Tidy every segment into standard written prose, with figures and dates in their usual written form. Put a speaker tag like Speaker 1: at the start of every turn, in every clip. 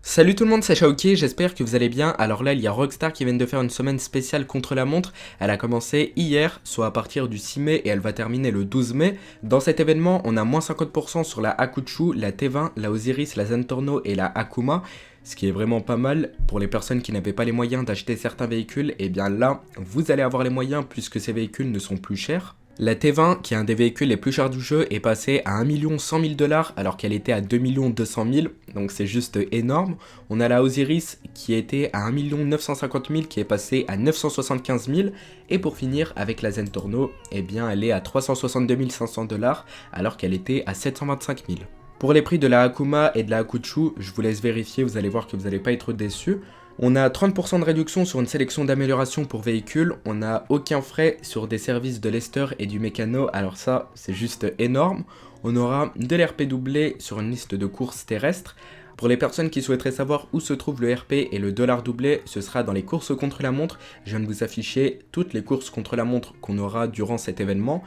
Speaker 1: Salut tout le monde, c'est Shaoki, j'espère que vous allez bien. Alors là, il y a Rockstar qui vient de faire une semaine spéciale contre la montre. Elle a commencé hier, soit à partir du 6 mai et elle va terminer le 12 mai. Dans cet événement, on a moins 50% sur la Hakuchu, la T20, la Osiris, la Zentorno et la Akuma. Ce qui est vraiment pas mal pour les personnes qui n'avaient pas les moyens d'acheter certains véhicules. Et bien là, vous allez avoir les moyens puisque ces véhicules ne sont plus chers. La T20, qui est un des véhicules les plus chers du jeu, est passée à 1 100 000 $ alors qu'elle était à 2 200 000, donc c'est juste énorme. On a la Osiris qui était à 1 950 000 qui est passée à 975 000. Et pour finir avec la Zentorno, eh bien elle est à 362 500 $ alors qu'elle était à 725 000. Pour les prix de la Akuma et de la Hakuchu, je vous laisse vérifier, vous allez voir que vous n'allez pas être déçus. On a 30% de réduction sur une sélection d'améliorations pour véhicules, on n'a aucun frais sur des services de Lester et du Mécano, alors ça c'est juste énorme. On aura de l'RP doublé sur une liste de courses terrestres. Pour les personnes qui souhaiteraient savoir où se trouve le RP et le dollar doublé, ce sera dans les courses contre la montre. Je viens de vous afficher toutes les courses contre la montre qu'on aura durant cet événement.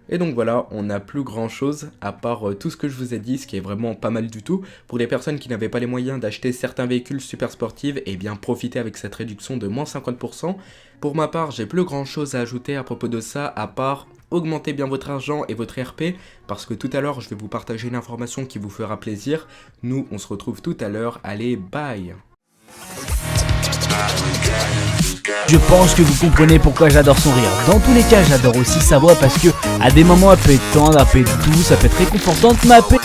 Speaker 1: Et donc voilà, on n'a plus grand chose à part tout ce que je vous ai dit, ce qui est vraiment pas mal du tout. Pour les personnes qui n'avaient pas les moyens d'acheter certains véhicules super sportifs, et bien profitez avec cette réduction de moins 50%. Pour ma part, j'ai plus grand chose à ajouter à propos de ça, à part augmentez bien votre argent et votre RP, parce que tout à l'heure je vais vous partager une information qui vous fera plaisir. Nous, on se retrouve tout à l'heure, allez, bye!
Speaker 2: Je pense que vous comprenez pourquoi j'adore son rire. Dans tous les cas, j'adore aussi sa voix parce que à des moments elle peut être tendre, elle peut être douce, elle peut être réconfortante, mais elle peut